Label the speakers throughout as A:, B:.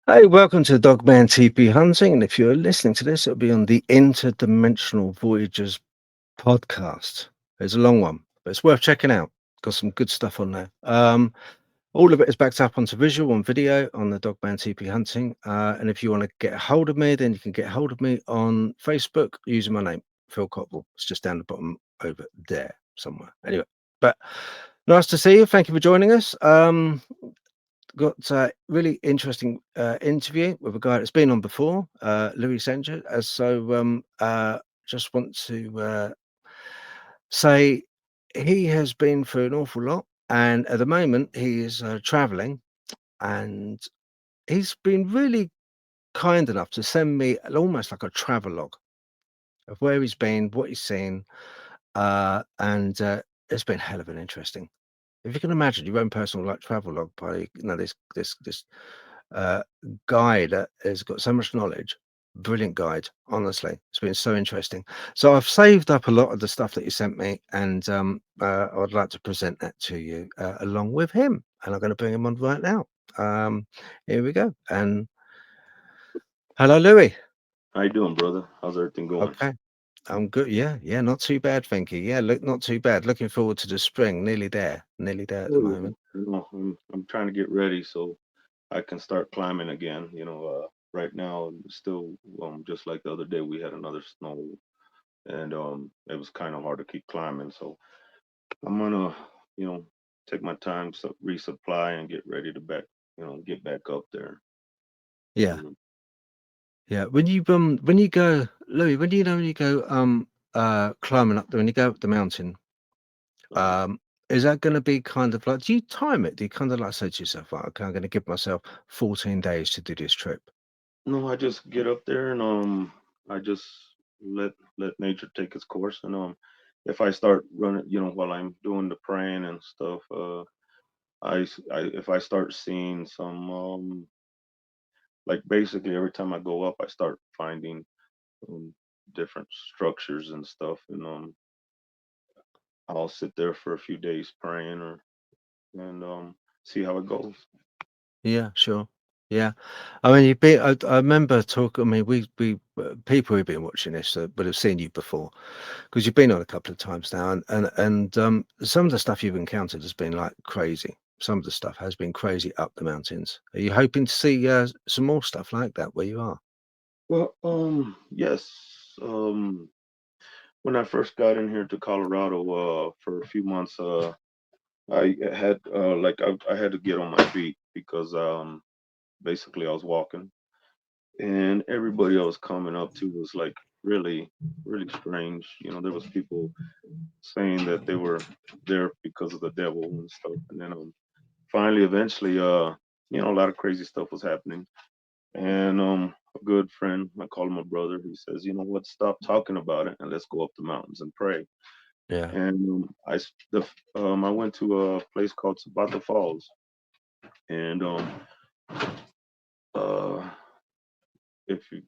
A: Hey, welcome to Dogman TP Hunting. And if you're listening to this, it'll be on the Interdimensional Voyages podcast. It's a long one, but it's worth checking out. Got some good stuff on there. All of it is backed up onto visual and video on the Dogman TP Hunting. And if you want to get a hold of me, then you can get a hold of me on Facebook using my name, Phil Cotwell. It's just down the bottom over there somewhere. Anyway, but nice to see you. Thank you for joining us. Got a really interesting interview with a guy that's been on before, Louis Sanger. Just want to say he has been through an awful lot, and at the moment he is traveling, and he's been really kind enough to send me almost like a travelogue of where he's been, what he's seen, and it's been hell of an interesting. If you can imagine your own personal like travel log by this uh, guy that has got so much knowledge, brilliant guide. Honestly, it's been so interesting. So I've saved up a lot of the stuff that you sent me, and I'd like to present that to you along with him. And I'm going to bring him on right now. Um, Here we go. And hello, Louis.
B: How you doing, brother? How's everything going?
A: Okay. I'm good. Yeah, yeah, not too bad, thank you. Yeah, look, not too bad. Looking forward to the spring. Nearly there at the
B: Oh yeah.
A: moment.
B: I'm trying to get ready so I can start climbing again. Right now still just like the other day we had another snow and it was kind of hard to keep climbing. So I'm gonna you know take my time, resupply and get ready to get back up there.
A: Yeah.
B: Mhm.
A: Yeah, when you go, Louis, when you go climbing up there, when you go up the mountain,
B: Uh,
A: um, is that going to be kind of like, do you time it? Do you kind of like say to yourself, like, okay, I'm going to give myself 14 days to do this trip?
B: no, I just get up there and I just let nature take its course and if I start running, while I'm doing the praying and stuff, if I start seeing some like basically every time I go up, I start finding um, different structures and stuff, and I'll sit there for a few days praying or and see how it goes.
A: Yeah, sure. Yeah, I mean, you've been. I remember talking. I mean, we people who've been watching this would have seen you before because you've been on a couple of times now, and some of the stuff you've encountered has been like crazy. Some of the stuff has been crazy up the mountains. Are you hoping to see some more stuff like that where you are?
B: Well, yes. When I first got in here to Colorado, for a few months, I had I had to get on my feet because basically I was walking and everybody I was coming up to was like really really strange. There was people saying that they were there because of the devil and stuff, and then finally eventually a lot of crazy stuff was happening, and a good friend, I call him a brother, he says, you know what, stop talking about it and let's go up the mountains and pray.
A: Yeah.
B: And I went to a place called Sabata Falls, and uh if you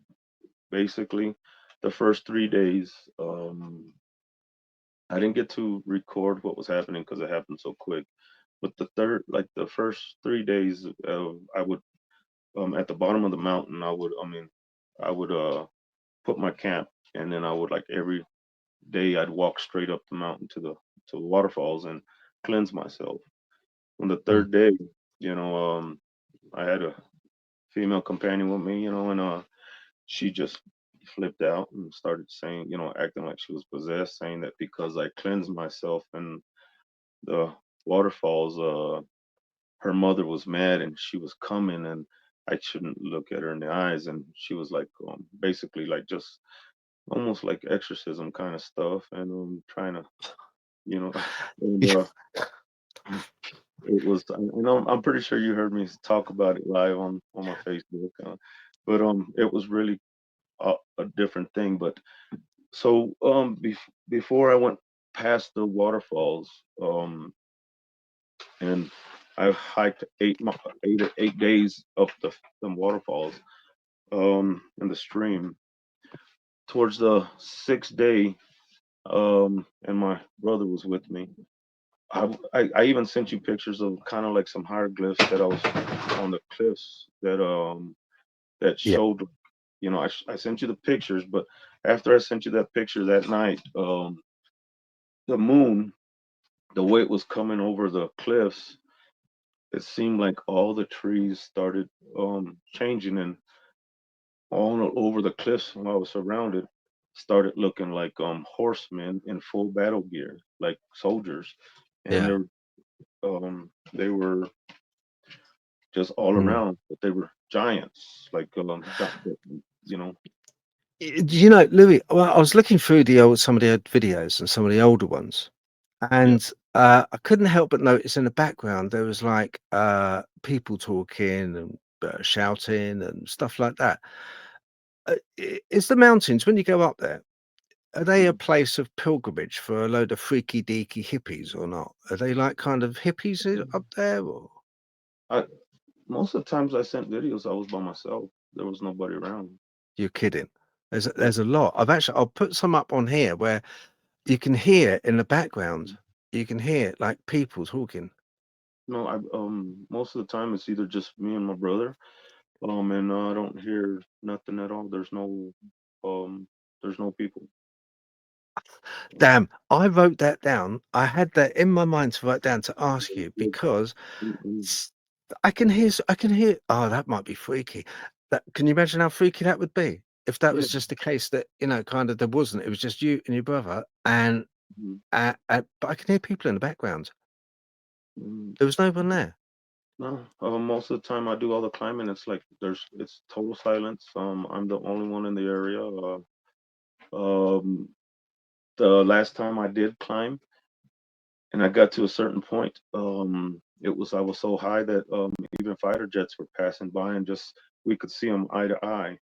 B: basically the first 3 days, I didn't get to record what was happening because it happened so quick. But the first 3 days, I would at the bottom of the mountain, I would put my camp, and then I would like every day I'd walk straight up the mountain to the waterfalls and cleanse myself. On the
A: Mm.
B: third day, you know, I had a female companion with me, and she just flipped out and started saying, acting like she was possessed, saying that because I cleansed myself in the waterfalls, her mother was mad and she was coming and I shouldn't look at her in the eyes. And she was like, basically, like just almost like exorcism kind of stuff, and trying to, you know, and it was, I'm pretty sure you heard me talk about it live on my Facebook, but it was really a different thing. But so before I went past the waterfalls, and I hiked 8 days up the waterfalls in the stream. Towards the sixth day, and my brother was with me. I even sent you pictures of kind of like some hieroglyphs that I was on the cliffs that that
A: Yeah,
B: showed, I sent you the pictures, but after I sent you that picture that night, the moon, the way it was coming over the cliffs, it seemed like all the trees started changing, and all over the cliffs when I was surrounded started looking like horsemen in full battle gear, like soldiers, and
A: yeah.
B: they were just all
A: Mm.
B: around, but they were giants, like you know,
A: Do you know, Louis? Well, I was looking through some of the old videos and some of the older ones,
B: yeah.
A: and I couldn't help but notice in the background there was like people talking and shouting and stuff like that. Is the mountains when you go up there? Are they a
B: Mhm.
A: place of pilgrimage for a load of freaky deaky hippies or not? Are they like kind of hippies up there, or
B: I Most of the times I sent videos, I was by myself. There was nobody around.
A: you're kidding?
B: Yeah.
A: There's a lot. I'll put some up on here where you can hear in the background. You can hear like people talking.
B: No, I most of the time it's either just me and my brother. And I don't hear nothing at all. Um there's no people.
A: Damn, I wrote that down. I had that in my mind to write down to ask you
B: Like,
A: because
B: mm,
A: s- I can hear. Oh, that might be freaky. That can you imagine how freaky that would be if that
B: yeah.
A: was just the case that kind of there wasn't. It was just you and your brother, and
B: Mm,
A: but I can hear people in the background.
B: mm.
A: There was no one there.
B: No, most of the time I do all the climbing. It's like it's total silence. I'm the only one in the area. Um, the last time I did climb, and I got to a certain point, I was so high that even fighter jets were passing by, and just we could see them eye to eye.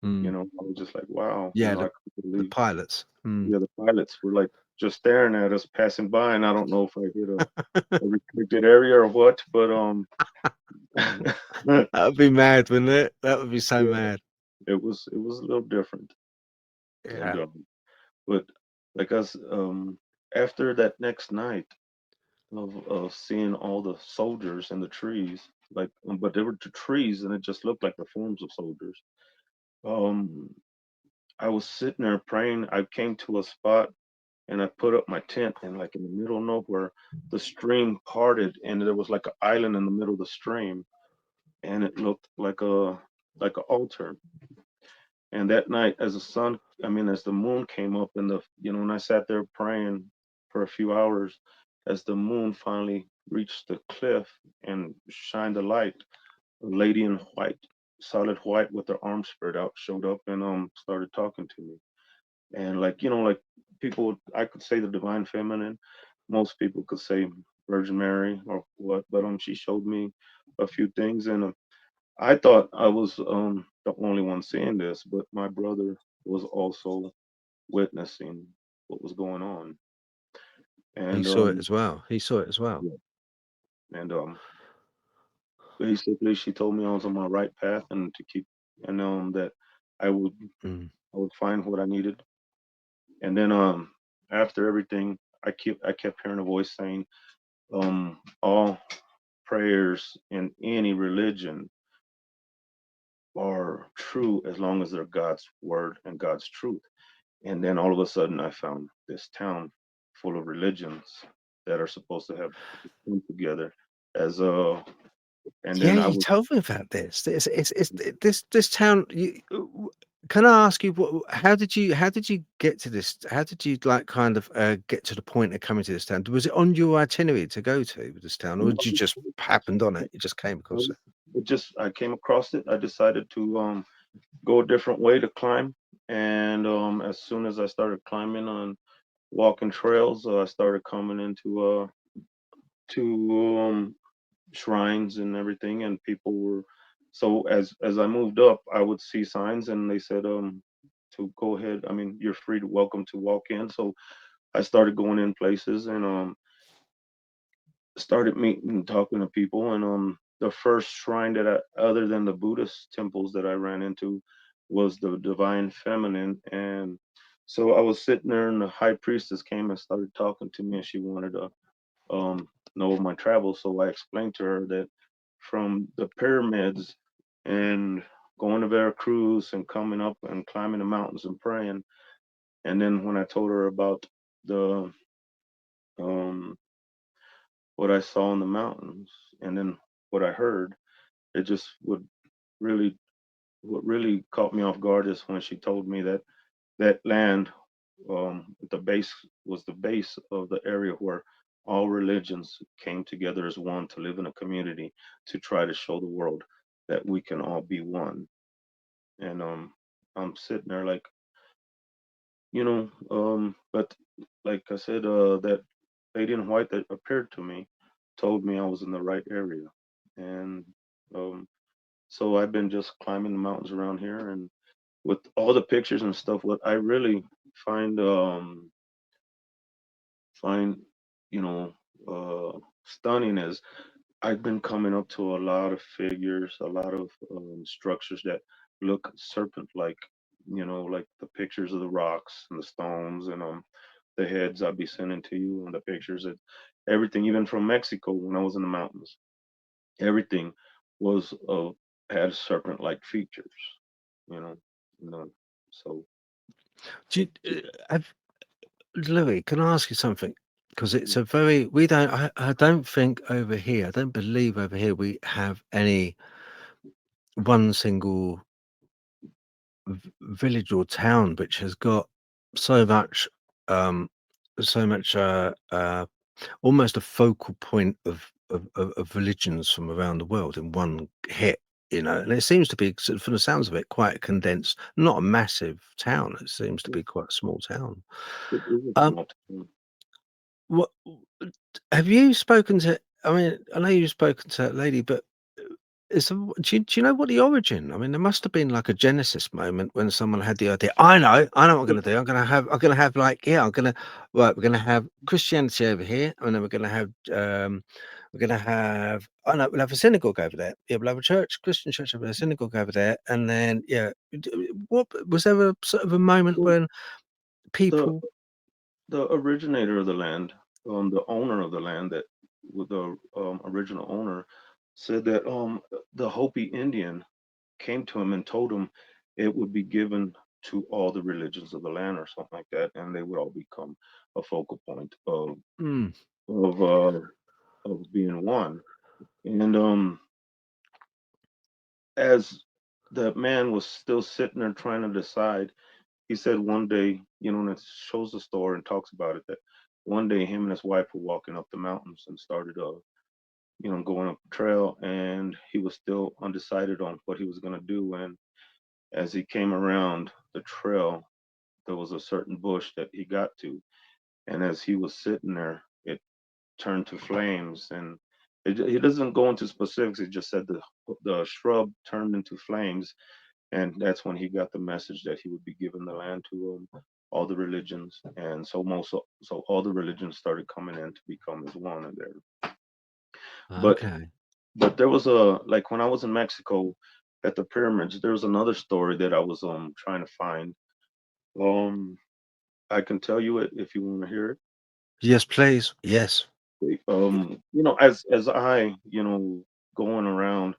A: Mm.
B: I was just like, wow,
A: Yeah,
B: I couldn't
A: the
B: believe.
A: pilots. Mm.
B: Yeah, the pilots were like just staring at us passing by, and I don't know if I hit a restricted area or what, but
A: That would be mad, wouldn't it? That would be so
B: yeah,
A: mad.
B: it was a little different, and
A: Yeah.
B: but like us, after that next night of seeing all the soldiers in the trees, like, but they were the trees, and it just looked like the forms of soldiers. Um, I was sitting there praying. I came to a spot and I put up my tent, and like in the middle of nowhere, the stream parted, and there was like an island in the middle of the stream, and it looked like an altar. And that night, as the moon came up, and and I sat there praying for a few hours, as the moon finally reached the cliff and shined a light, a lady in white, solid white, with her arms spread out, showed up and started talking to me. And like people, I could say the divine feminine. Most people could say Virgin Mary or what, but she showed me a few things, and I thought I was the only one seeing this, but my brother was also witnessing what was going on,
A: He
B: and
A: saw it as well. He saw it as well.
B: yeah, and basically she told me I was on my right path and to keep, and that I would
A: Mm.
B: I would find what I needed, and then after everything, I kept hearing a voice saying, all prayers in any religion are true as long as they're God's word and God's truth. And then all of a sudden, I found this town full of religions that are supposed to have come together as and
A: Yeah,
B: then I
A: you
B: was
A: told me about this. This town. Can I ask you how did you get to this? How did you like kind of get to the point of coming to this town? Was it on your itinerary to go to this town, or did you just happened on it? You just came
B: I
A: across
B: was-
A: it.
B: I came across it. I decided to go a different way to climb, and as soon as I started climbing on walking trails, I started coming into to shrines and everything, and people were, so as I moved up, I would see signs, and they said to go ahead. I mean, you're free to welcome to walk in. So I started going in places, and started meeting and talking to people, and the first shrine that other than the Buddhist temples that I ran into, was the divine feminine. And so I was sitting there, and the high priestess came and started talking to me, and she wanted to know of my travels. So I explained to her that from the pyramids and going to Veracruz and coming up and climbing the mountains and praying. And then when I told her about the um, what I saw in the mountains, and then what I heard, it just would really what really caught me off guard is when she told me that that land, the base was the base of the area where all religions came together as one to live in a community to try to show the world that we can all be one. And I'm sitting there like, but like I said, that lady in white that appeared to me told me I was in the right area. And um, so I've been just climbing the mountains around here, and with all the pictures and stuff, what I really find find you know stunning is I've been coming up to a lot of figures, a lot of structures that look serpent like, like the pictures of the rocks and the stones and the heads I'll be sending to you and the pictures of everything, even from Mexico when I was in the mountains. Everything was had serpent like features, you know, you know. So
A: Do you, have, Louis, can I ask you something? Because it's
B: mm,
A: a very we don't. I don't think over here. I don't believe over here we have any one single village or town which has got so much, um, so much, almost a focal point of religions from around the world in one hit. And it seems to be, from the sounds of it, quite a condensed, not a massive town. It seems to be quite a small town.
B: it is a
A: Um,
B: small town.
A: what have you spoken to? I mean, I know you've spoken to that lady, but do you know what the origin? I mean, there must have been like a genesis moment when someone had the idea. I know what I'm going to do. I'm going to have like, yeah, right. We're going to have Christianity over here, and then we're going to have, I know, we'll have a synagogue over there. Yeah, we'll have a church, Christian church over there, synagogue over there, and then yeah. What was there a sort of a moment
B: Well,
A: when
B: the
A: people?
B: the originator of the land, the owner of the land that with the original owner said that the Hopi Indian came to him and told him it would be given to all the religions of the land or something like that, and they would all become a focal point
A: Mm,
B: of uh, of being one. And as the man was still sitting there trying to decide, he said one day, and it shows the story and talks about it that one day him and his wife were walking up the mountains and started, going up the trail, and he was still undecided on what he was going to do. And as he came around the trail, there was a certain bush that he got to, and as he was sitting there, it turned to flames. And he doesn't go into specifics. He just said the shrub turned into flames, and that's when he got the message that he would be giving the land to all the religions. And so all the religions started coming in to become as one in there. But
A: okay.
B: but there was a like when I was in Mexico at the pyramids, there was another story that I was trying to find. Um, I can tell you it if you want to hear
A: Yes, please. Yes.
B: it. As I going around,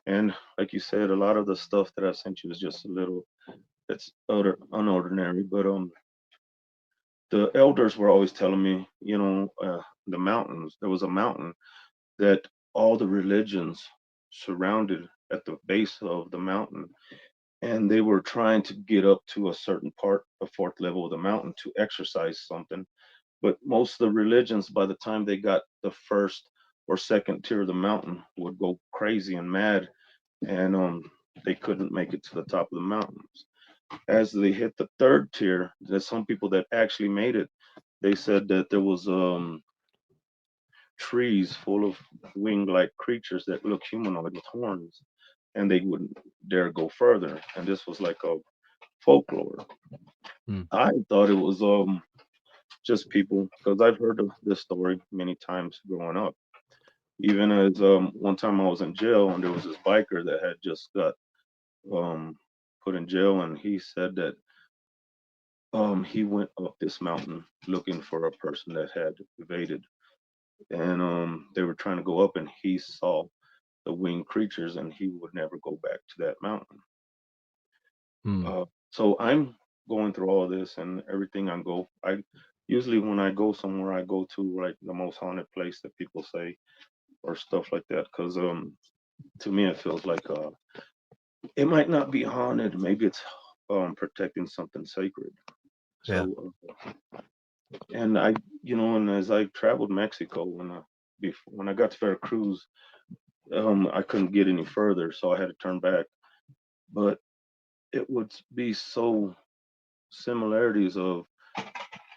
B: and like you said, a lot of the stuff that I sent you is just a little it's unordinary, but the elders were always telling me, the mountains. There was a mountain that all the religions surrounded at the base of the mountain, and they were trying to get up to a certain part, the fourth level of the mountain, to exercise something. But most of the religions, by the time they got the first or second tier of the mountain, would go crazy and mad, and they couldn't make it to the top of the mountains. As they hit the third tier, there's some people that actually made it. They said that there was trees full of wing-like creatures that look humanoid with horns, and they wouldn't dare go further. And this was like a folklore.
A: Mm.
B: I thought it was just people because I've heard of this story many times growing up. Even as one time I was in jail and there was this biker that had just got um put in jail, and he said that he went up this mountain looking for a person that had evaded, and they were trying to go up, and he saw the winged creatures, and he would never go back to that mountain.
A: Mm.
B: So I'm going through all this and everything I go. I usually when I go somewhere, I go to like the most haunted place that people say or stuff like that. Because to me, it feels like it might not be haunted. Maybe it's protecting something sacred.
A: Yeah.
B: So and I, and as I traveled Mexico when I got to Veracruz, I couldn't get any further, so I had to turn back. But it would be so similarities of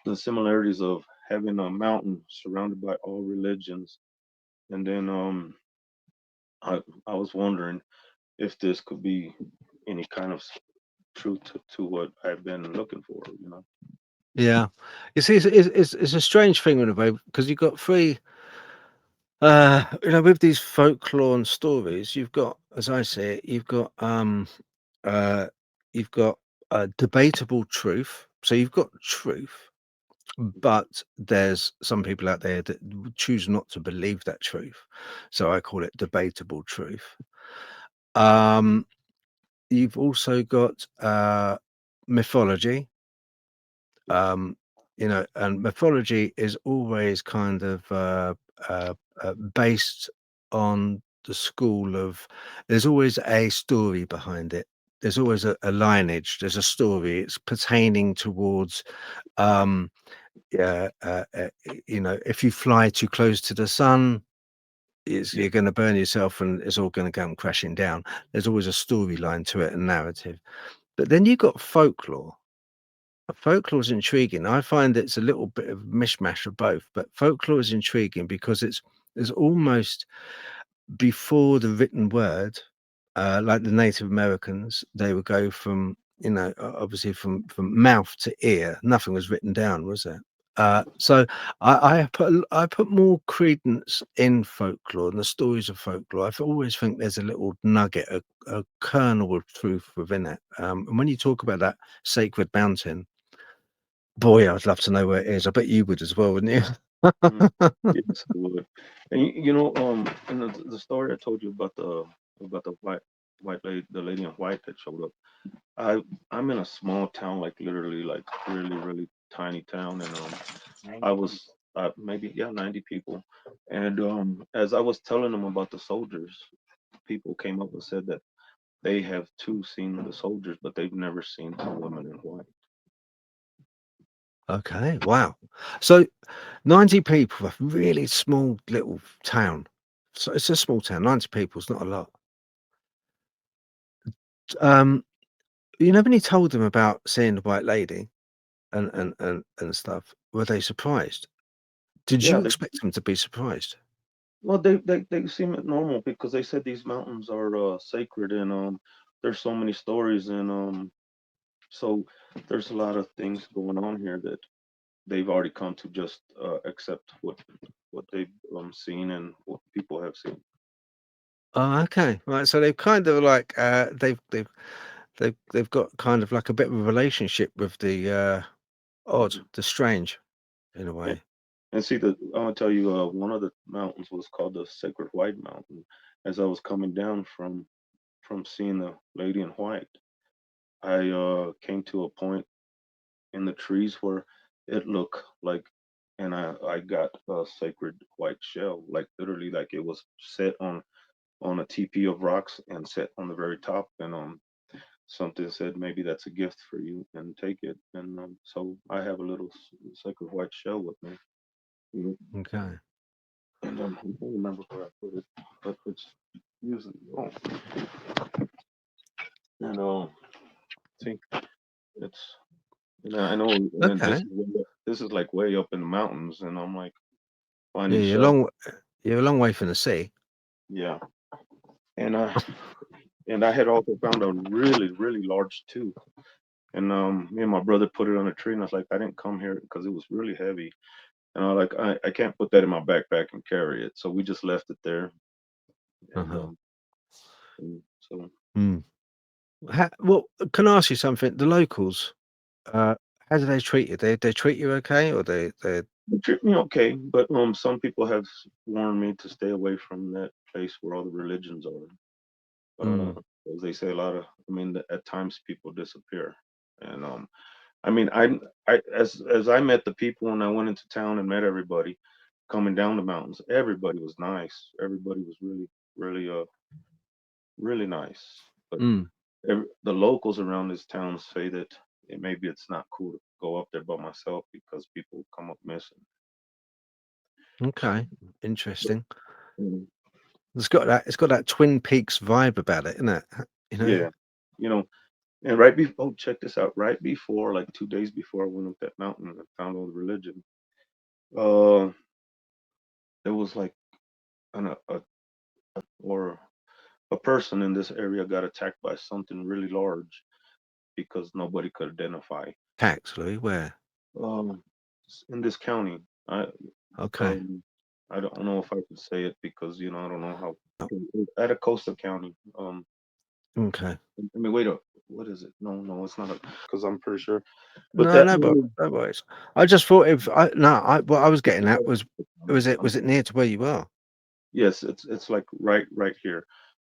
B: the similarities of having a mountain surrounded by all religions, and then I I was wondering if this could be any kind of truth to what I've been looking for.
A: Yeah. You see, it's a strange thing in a way because you've got three. With these folklore and stories, you've got, as I say it, uh, you've got debatable truth. So you've got truth, but there's some people out there that choose not to believe that truth. So I call it debatable truth. Um, you've also got mythology. Um, and mythology is always kind of based on the school of there's always a story behind it. There's always a lineage. There's a story. It's pertaining towards, um, if you fly too close to the sun,
B: Yeah.
A: you're going to burn yourself, and it's all going to come crashing down. There's always a storyline to it, and narrative. But then you've got folklore. Folklore is intriguing. I find it's a little bit of mishmash of both, but folklore is intriguing because it's almost before the written word, like the Native Americans, they would go from, obviously from mouth to ear. Nothing was written down, was there? So I put more credence in folklore and the stories of folklore. Always think there's a little nugget, a kernel of truth within it. And when you talk about that sacred mountain, boy, I'd love to know where it is. I bet you would as well, wouldn't you?
B: Mm, yes, I would. And in the story I told you about the white lady, the lady in white that showed up. I I'm in a small town, like literally, like really, really tiny town, and I was maybe, yeah, 90 people, and as I was telling them about the soldiers, people came up and said that they have too seen the soldiers, but they've never seen two women in white.
A: Okay, wow. So 90 people, a really small little town. So it's a small town, 90 people is not a lot. Um, when you told them about seeing the white lady and stuff, were they surprised? Did
B: Yeah,
A: you expect them to be surprised?
B: well, they seem normal because they said these mountains are sacred, and there's so many stories, and so there's a lot of things going on here that they've already come to just accept what they've seen and what people have seen.
A: Oh, okay. Right. So they've kind of like they've got kind of like a bit of a relationship with the odd,
B: Mhm.
A: the strange in a
B: And,
A: way.
B: and see, I'm gonna tell you, one of the mountains was called the Sacred White Mountain. As I was coming down from seeing the lady in white, I came to a point in the trees where it looked like, and I got a sacred white shell, like literally, like it was set on a teepee of rocks and set on the very top, and something said maybe that's a gift for you and take it, and so I have a little sacred white shell with me. Mhm.
A: Okay.
B: And I don't remember where I put it, but it's usually, oh, and see, it's, and I know, and
A: Okay.
B: this is like way up in the mountains, and I'm like
A: Yeah,
B: finding shells.
A: you're a long way from the sea.
B: Yeah, and I had also found a really, really large tooth, and me and my brother put it on a tree, and I was like, I didn't come here because it was really heavy, and I like, I can't put that in my backpack and carry it, so we just left it there, and
A: Uh-huh.
B: so
A: Mm. Well, can I ask you something? The locals, uh, how do they treat you? They treat you okay, or they?
B: it treated me okay, but some people have warned me to stay away from that place where all the religions are.
A: Mm.
B: As they say, a lot of, I mean, at times people disappear. And I mean, I as I met the people and I went into town and met everybody coming down the mountains, everybody was nice. Everybody was really, really nice. But
A: Mm,
B: the locals around this town say that maybe it's not cool to go up there by myself because people come up missing.
A: okay,
B: But,
A: interesting.
B: mhm,
A: It's got that Twin Peaks vibe about it, isn't it? You know?
B: yeah, you know, and right before, oh, check this out. Right before, like 2 days before I went up that mountain and found all the religion, uh, there was like or a person in this area got attacked by something really large because nobody could identify.
A: Actually, where?
B: Um, in this county,
A: Okay.
B: um, I don't know if I could say it because I don't know how.
A: Oh,
B: At a coastal county.
A: okay.
B: I mean, wait up. What is it? No, no, it's not because I'm pretty sure. But
A: No,
B: that
A: no, but
B: morning,
A: no worries. I just thought if I no, I what I was getting at
B: I'm,
A: was it near to where you are?
B: yes, it's like right here.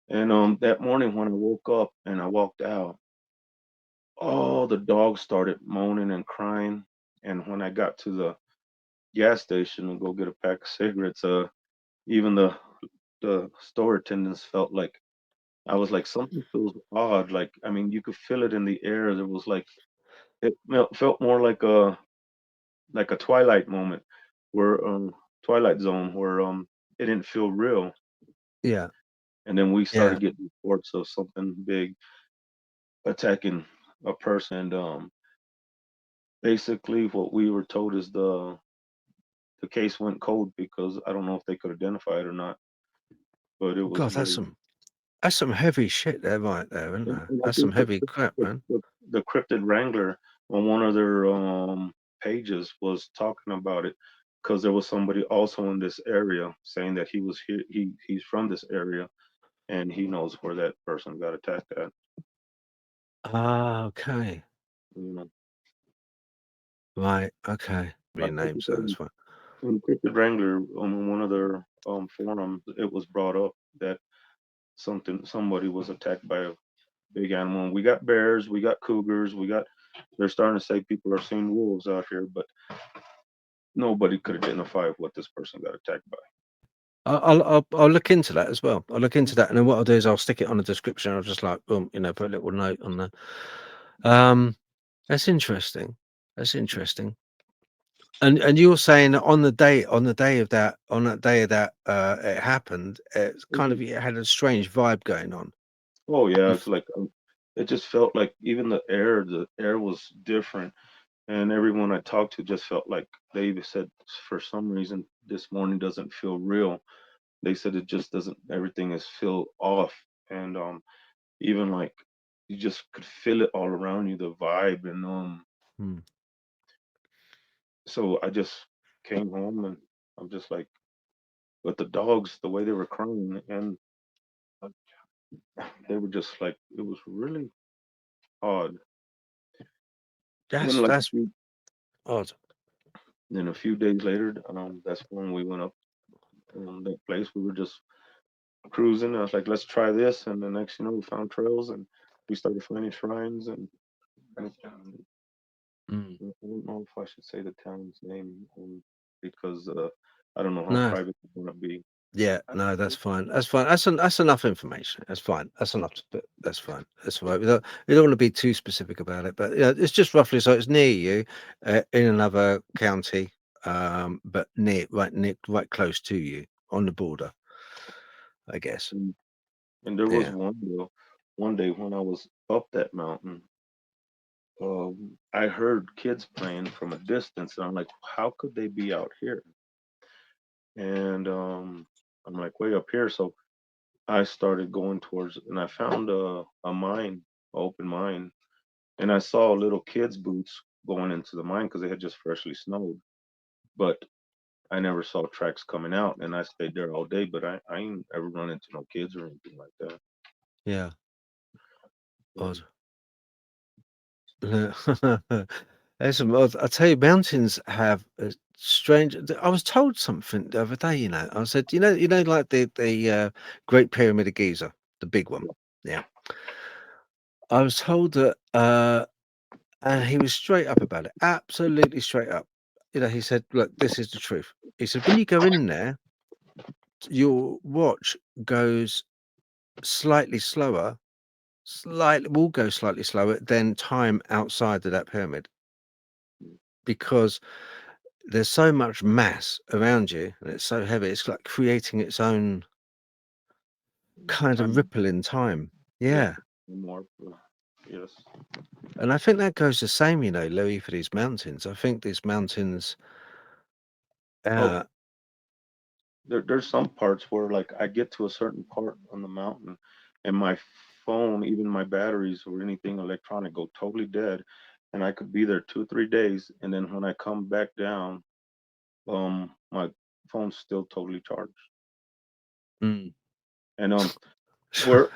B: And that morning when I woke up and I walked out, oh, the dog started moaning and crying. And when I got to the gas station and go get a pack of cigarettes, even the store attendants felt like I was like something feels odd. Like I mean, you could feel it in the air. There was like felt more like a twilight moment, where twilight zone where it didn't feel real.
A: Yeah,
B: And then we
A: yeah.
B: started getting reports of something big attacking a person. And basically, what we were told is the case went cold because I don't know if they could identify it or not, but it was
A: God,
B: really.
A: that's some heavy shit there, right there, isn't there?
B: And I
A: That's some
B: think
A: heavy crap,
B: the,
A: man.
B: the, the Cryptid Wrangler on one of their pages was talking about it because there was somebody also in this area saying that he was here. He's from this area and he knows where that person got attacked at.
A: Ah, okay.
B: You know,
A: Right, okay.
B: I
A: Your
B: think
A: name,
B: it's
A: so that's fine.
B: in Cryptid Wrangler on one of their forums, it was brought up that somebody was attacked by a big animal. And we got bears, we got cougars, we got. They're starting to say people are seeing wolves out here, but nobody could identify what this person got attacked by.
A: I'll look into that as well. I'll look into that, and then what I'll do is I'll stick it on the description. I'll just like boom, put a little note on there. Um, that's interesting. That's interesting. And you were saying that on that day of that it happened, it's kind
B: Mhm.
A: of it had a strange vibe going on.
B: Oh yeah,
A: You
B: it's like it just felt like even the air was different, and everyone I talked to just felt like they said for some reason this morning doesn't feel real. They said it just doesn't. Everything is feel off, and even like you just could feel it all around you, the vibe, and
A: Hmm.
B: so I just came home and I'm just like, but the dogs, the way they were crying, and uh, they were just like, it was really odd. Then like
A: That's odd.
B: then a few days later, that's when we went up that place. We were just cruising. I was like, let's try this, and the next, we found trails and we started finding shrines. And
A: Mm.
B: I don't know if I should say the town's name because I don't know how
A: No,
B: private it's gonna be.
A: yeah, no, that's fine. That's fine. That's enough information. That's fine. That's enough. That's fine. That's right. We don't want to be too specific about it, but yeah, it's just roughly so it's near you, in another county, but right close to you on the border, I guess.
B: And there was
A: Yeah,
B: one day when I was up that mountain, I heard kids playing from a distance, and I'm like, how could they be out here? And I'm like, way up here. So I started going towards, and I found a mine, a open mine, and I saw little kids' boots going into the mine because they had just freshly snowed. But I never saw tracks coming out, and I stayed there all day. But I ain't ever run into no kids or anything like that.
A: yeah, odd.
B: Um,
A: There's some odd. I tell you, mountains have a strange. I was told something the other day. I said, like the Great Pyramid of Giza, the big one. Yeah. I was told that, and he was straight up about it, absolutely straight up. You know, he said, "Look, this is the truth." He said, "When you go in there, your watch goes slightly slower, slightly will go slightly slower than time outside of that pyramid because there's so much mass around you and it's so heavy. It's like creating its own kind of
B: Time,
A: ripple in time."
B: yeah,
A: Yeah.
B: more. Yes.
A: And I think that goes the same, you know, Louis, for these mountains. I think these mountains,
B: Oh,
A: uh,
B: there's some parts where like I get to a certain part on the mountain, and my phone, even my batteries or anything electronic, go totally dead, and I could be there 2 3 days, and then when I come back down, my phone's still totally charged.
A: mm.
B: And where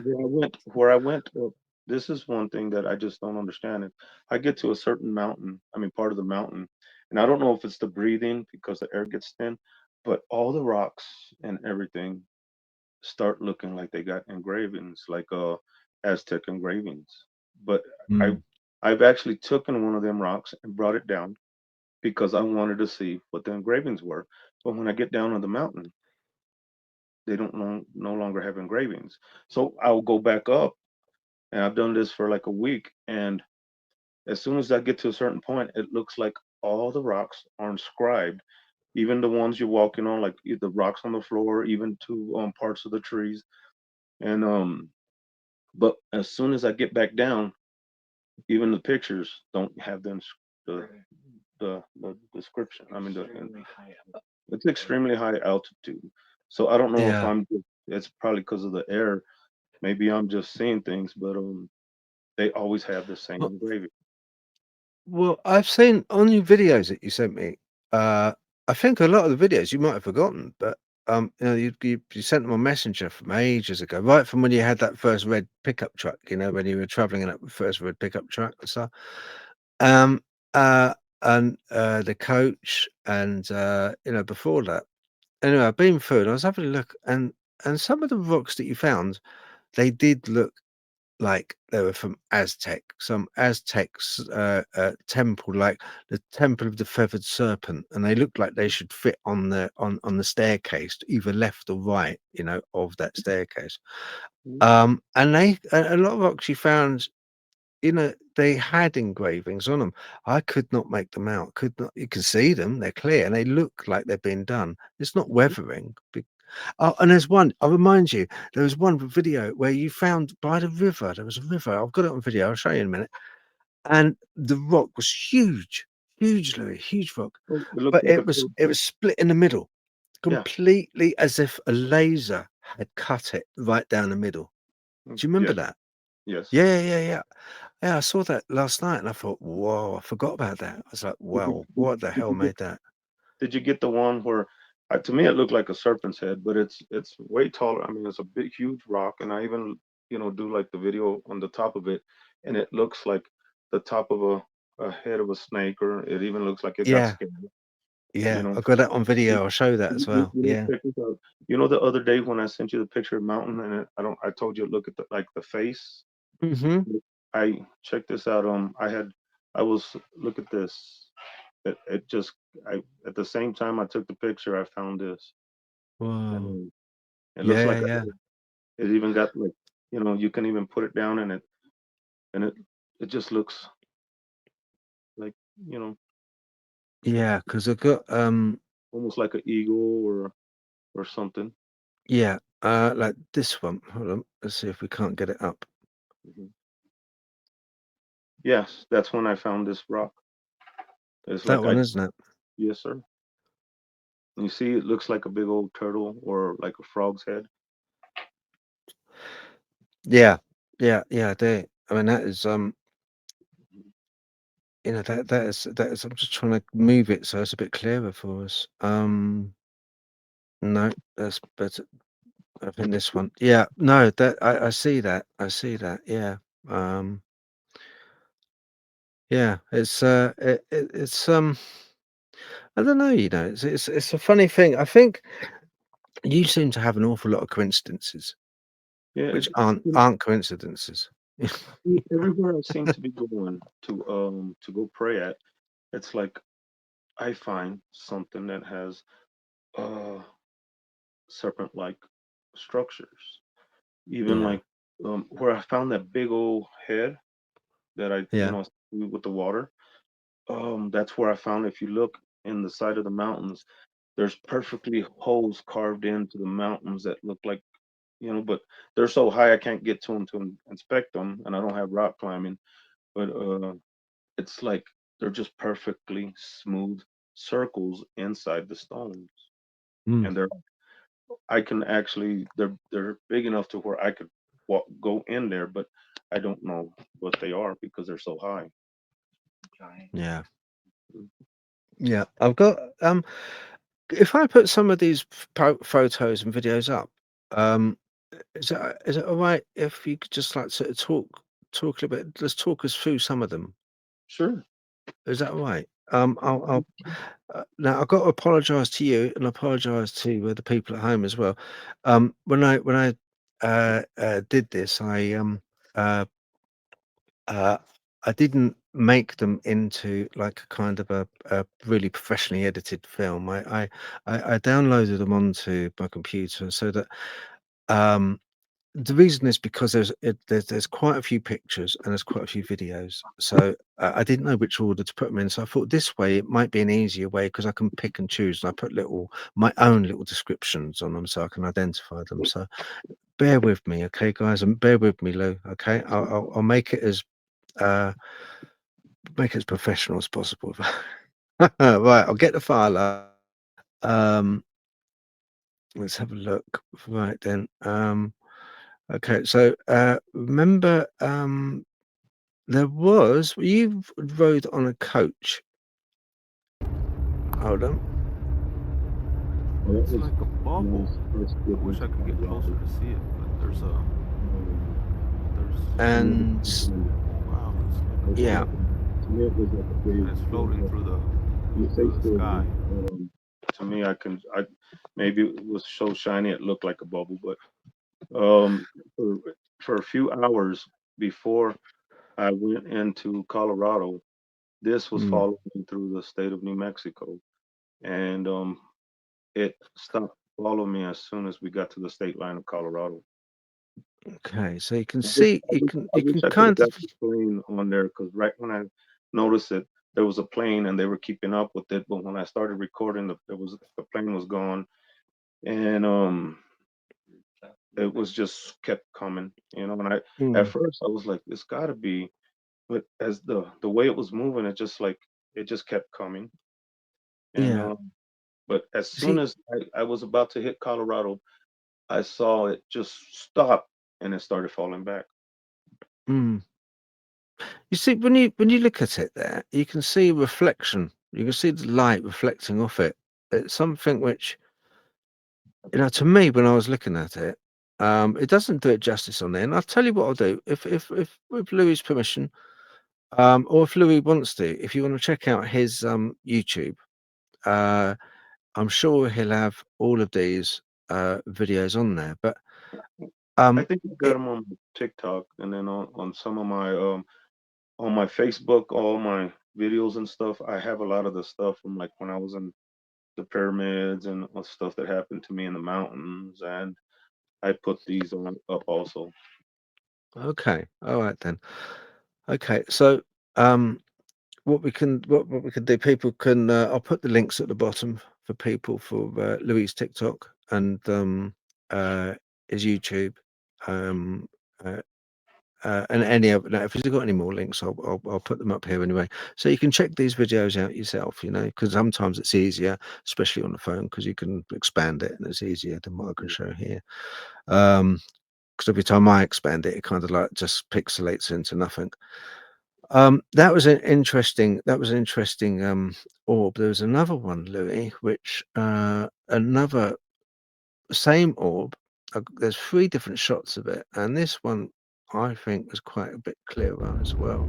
B: I went, this is one thing that I just don't understand. If I get to a certain mountain, I mean part of the mountain, and I don't know if it's the breathing because the air gets thin, but all the rocks and everything start looking like they got engravings, like Aztec engravings. But I
A: Mm.
B: I've actually taken one of them rocks and brought it down because I wanted to see what the engravings were. But when I get down on the mountain, they don't no longer have engravings. So I'll go back up, and I've done this for like a week. And as soon as I get to a certain point, it looks like all the rocks are inscribed, even the ones you're walking on, like the rocks on the floor, even to parts of the trees. And but as soon as I get back down, even the pictures don't have the the description. I mean, it's extremely high altitude. So I don't know if
A: Yeah.
B: it's probably because of the air. Maybe I'm just seeing things, but they always have the same
A: Well,
B: engraving.
A: I've seen on your videos that you sent me, uh, I think a lot of the videos you might have forgotten, but, you know, you sent them on Messenger from ages ago, right from when you had that first red pickup truck, you know, when you were traveling in that first red pickup truck and stuff. Um, the coach and, you know, before that. Anyway, I've been through it. I was having a look and some of the rocks that you found, they did look like they were from Aztec, some Aztecs temple, like the Temple of the Feathered Serpent, and they look like they should fit on the staircase, either left or right, you know, of that staircase.
B: Mhm.
A: And a lot of rocks you found, you know, they had engravings on them. I could not make them out. Could not. You can see them; they're clear, and they look like they've been done. It's not
B: Mhm.
A: weathering. Oh, and there's one. I'll remind you. There was one video where you found by the river. There was a river. I've got it on video. I'll show you in a minute. And the rock was huge, huge, Louis, huge rock.
B: Oh, it looks
A: But
B: like a
A: it was split in the middle,
B: yeah.
A: completely as if a laser had cut it right down the middle. Do you remember
B: Yes,
A: that?
B: yes.
A: Yeah, yeah, yeah, yeah. Yeah, I saw that last night and I thought, whoa, I forgot about that. I was like,
B: Did you
A: wow,
B: did,
A: what the
B: did
A: hell
B: you get
A: made that?
B: did you get the one where to me it looked like a serpent's head, but it's way taller. I mean, it's a big, huge rock, and I even do like the video on the top of it, and it looks like the top of a head of a snake, or it even looks like it got
A: Yeah,
B: scared. You
A: yeah.
B: know,
A: I got that on
B: you,
A: video. I'll show that as well. Yeah.
B: check this out. You know, the other day when I sent you the picture of mountain, and I told you to look at the face.
A: Mm-hmm.
B: I check this out. I was look at this. It just I At the same time I took the picture, I found this, and
A: Whoa.
B: it looks
A: Yeah,
B: like
A: yeah.
B: it even got like you can even put it down, and it just looks like you know
A: Yeah, because I got
B: almost like an eagle or something.
A: yeah, like this one. Hold on. Let's see if we can't get it up.
B: Hmm. Yes, that's when I found this rock. It's
A: That
B: like
A: one,
B: I
A: isn't it?
B: Yes, sir. You see, it looks like a big old turtle or like a frog's head.
A: Yeah. Yeah, yeah, I do. I mean that is
B: Mhm.
A: you know, that is I'm just trying to move it so it's a bit clearer for us. No, that's better. I think this one. Yeah, no, that I see that. I see that. Yeah. Um, yeah, it's I don't know, you know, it's a funny thing. I think you seem to have an awful lot of coincidences,
B: Yeah,
A: which
B: you know,
A: aren't coincidences.
B: Everywhere I seem to be going to go pray at, it's like I find something that has uh serpent-like structures. Even
A: Yeah,
B: like where I found that big old head that I,
A: yeah.
B: with the water. That's where I found if you look in the side of the mountains, there's perfectly holes carved into the mountains that look like, but they're so high I can't get to them to inspect them, and I don't have rock climbing. But it's like they're just perfectly smooth circles inside the stones,
A: Mm,
B: and I can actually they're big enough to where I could go in there, but I don't know what they are because they're so high.
A: yeah, yeah. I've got if I put some of these photos and videos up, um, is it all right if you could just like sort of talk a little bit? Let's talk us through some of them.
B: Sure.
A: Is that all right? I'll now I've got to apologise to you and apologise to the people at home as well. When I did this, uh, uh, I didn't make them into like a kind of a really professionally edited film. I downloaded them onto my computer so that um, the reason is because there's quite a few pictures and there's quite a few videos. So I didn't know which order to put them in. So I thought this way it might be an easier way because I can pick and choose. And I put my own little descriptions on them so I can identify them. So bear with me, okay, guys, and bear with me, Lou. Okay, I'll uh, make it as professional as possible. Right, I'll get the file up. Um, let's have a look. Right then. Okay, so remember, you rode on a coach. Hold on.
B: Well, that
C: It's
B: was
C: like a
B: when I
C: bubble.
B: was first
C: I
B: getting
C: wish I
B: into
C: could get closer
B: Colorado.
C: to see it, but
B: Um,
C: there's
B: to me,
A: And
C: wow,
B: it's
A: yeah,
B: like to me it was like a big.
C: and it's floating
B: You say
C: through the
B: still,
C: sky.
B: to me, I maybe it was so shiny it looked like a bubble, but for a few hours before I went into Colorado, this was
A: mm,
B: following me through the state of New Mexico, and it stopped following me as soon as we got to the state line of Colorado.
A: okay. So you can
B: I wish,
A: see
B: I wish, I
A: you
B: wish
A: can
B: I could have
A: kind of
B: got the plane on there because right when I noticed it, there was a plane and they were keeping up with it. But when I started recording, the plane was gone, and it was just kept coming, And at
A: mm,
B: first I was like, it's got to be, but as the way it was moving, it just kept coming, and
A: yeah.
B: but as soon
A: See,
B: as I was about to hit Colorado, I saw it just stop and it started falling back.
A: mm. You see when you look at it there, you can see reflection. You can see the light reflecting off it. It's something which to me, when I was looking at it, it doesn't do it justice on there. And I'll tell you what I'll do. If with Louis' permission, or if Louis wants to, if you want to check out his YouTube, uh, I'm sure he'll have all of these videos on there. But
B: I
A: um,
B: think I got
A: it
B: them on TikTok and then on some of my on my Facebook, all my videos and stuff. I have a lot of the stuff from like when I was in the pyramids and stuff that happened to me in the mountains, and I put these on up also.
A: okay, all right then. Okay, so um, what we can do, people can I'll put the links at the bottom for people for Louis' TikTok and uh, his YouTube. Um, uh, and any other, now, if he's got any more links, I'll put them up here anyway, so you can check these videos out yourself. Because sometimes it's easier, especially on the phone, because you can expand it and it's easier than what I can show here. Because every time I expand it, it kind of like just pixelates into nothing. That was an interesting. That was an interesting orb. There was another one, Louis, which another same orb. There's three different shots of it, and this one I think was quite a bit clearer as well.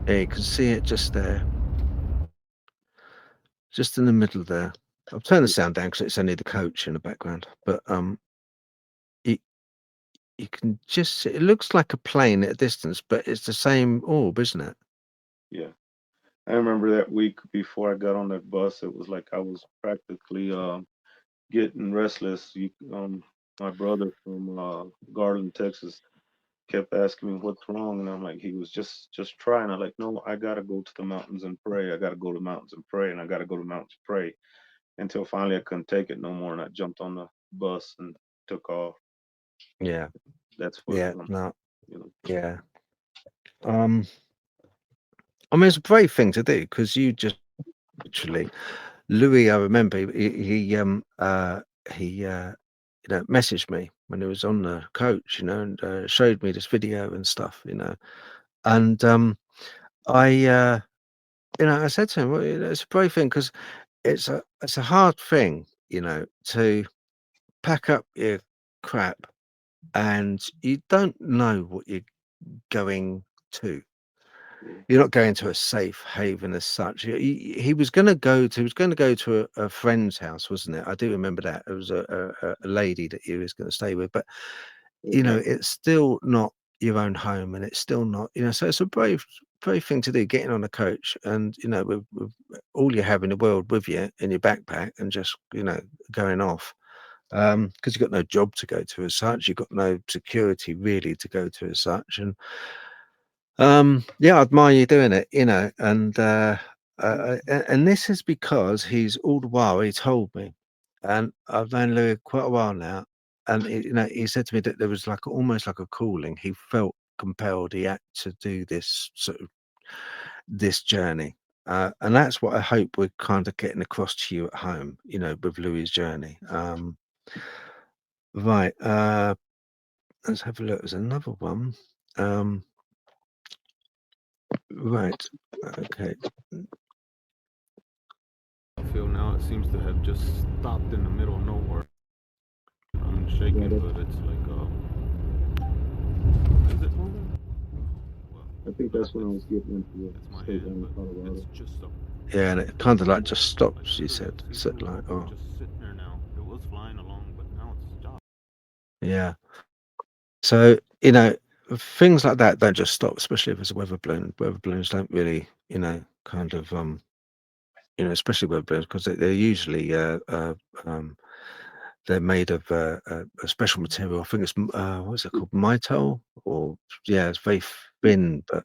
A: Yeah, you can see it just there, just in the middle there. I'll turn the sound down because it's only the coach in the background. But you you can just see, it looks like a plane at a distance, but it's the same orb, isn't it?
B: Yeah. I remember that week before I got on that bus, it was like I was practically getting restless. My brother from Garland, Texas, kept asking me what's wrong, and I'm like, he was just trying. I'm like, no, I gotta go to the mountains and pray. I gotta go to the mountains and pray, and I gotta go to the mountains and pray until finally I couldn't take it no more, and I jumped on the bus and took off.
A: Yeah,
B: That's what
A: yeah, no,
B: you know.
A: yeah. Um, I mean, it's a brave thing to do because you just literally, Louis. I remember he messaged me when he was on the coach, and showed me this video and stuff, and I. I said to him, well, it's a brave thing because it's a hard thing, to pack up your crap and you don't know what you're going to.
B: Yeah,
A: You're not going to a safe haven as such. He was going to go to. He was going to go to a friend's house, wasn't it? I do remember that. It was a lady that he was going to stay with, but
B: okay.
A: it's still not your own home, and it's still not. So it's a brave thing to do, getting on a coach, and with all you have in the world with you in your backpack, and just going off. Because you've got no job to go to as such, you've got no security really to go to as such, and yeah, I admire you doing it, and this is because he's all the while he told me, and I've known Louis quite a while now, and he said to me that there was like almost like a calling. He felt compelled. He had to do this sort of this journey. And that's what I hope we're kind of getting across to you at home, with Louis's journey. Right. Let's have a look. There's another one. Right. Okay.
C: I feel now it seems to have just stopped in the middle of nowhere. I'm
B: Yeah,
C: shaking, but it's like, is it moving? Well,
B: I think
C: no,
B: that's when I was getting into the
C: it's my
B: state
C: hand,
B: line
C: but
B: of Colorado.
C: it's just a,
A: Yeah, and it kind of like just
C: like
A: stops. You
C: literally,
A: said,
C: see
A: said
C: through,
A: like, oh,
C: just sitting there now. It was flying along, but now it's stopped.
A: yeah. So things like that don't just stop, especially if it's a weather balloon. Weather balloons don't really, kind of especially weather balloons because they're usually um, they're made of a special material. I think it's what's it called, mitol, or yeah, it's very thin but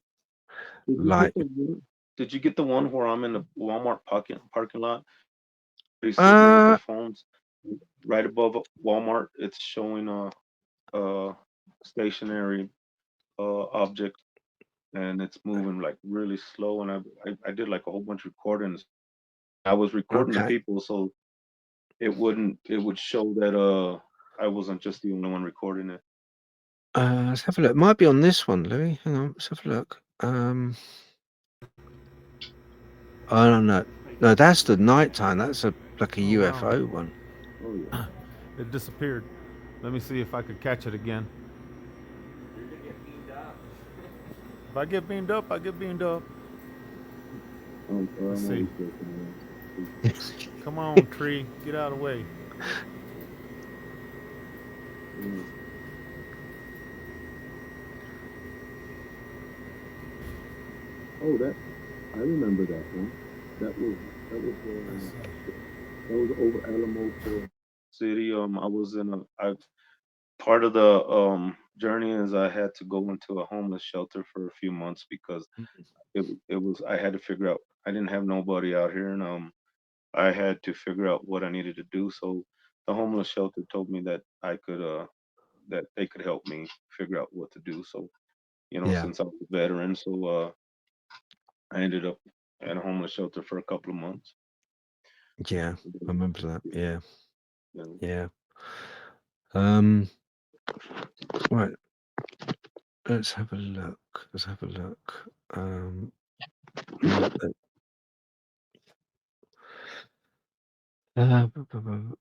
B: Did you
A: light.
B: get the one? Did you get the one where I'm in the Walmart parking lot? He's sitting there with their
A: Uh,
B: phones right above Walmart. It's showing a stationary object, and it's moving like really slow. And I did like a whole bunch of recordings. I was recording the
A: okay.
B: people, so it would show that I wasn't just the only one recording it.
A: Let's have a look. It might be on this one, Louis. Hang on, let's have a look. I don't know. No, that's the nighttime. That's like a
C: Oh wow,
A: UFO one.
B: Oh yeah.
C: it disappeared. Let me see if I could catch it again. If I get beamed up, I get beamed up.
B: I'm sorry,
C: Let's
B: I'm
C: see.
B: always joking around.
C: Come on, tree, get out of the way.
B: Yeah. Oh, I remember that one. That was that was
C: Let's
B: uh,
C: see.
B: that was over Alamo City. I was in I part of the journey is I had to go into a homeless shelter for a few months because it was I had to figure out I didn't have nobody out here, and I had to figure out what I needed to do. So the homeless shelter told me that I could that they could help me figure out what to do. So
A: Yeah,
B: since I was a veteran, so I ended up at a homeless shelter for a couple of months.
A: yeah. I remember that. Yeah,
B: You know,
A: yeah. Um, right. Let's have a look. Let's have a look. Right. Bu-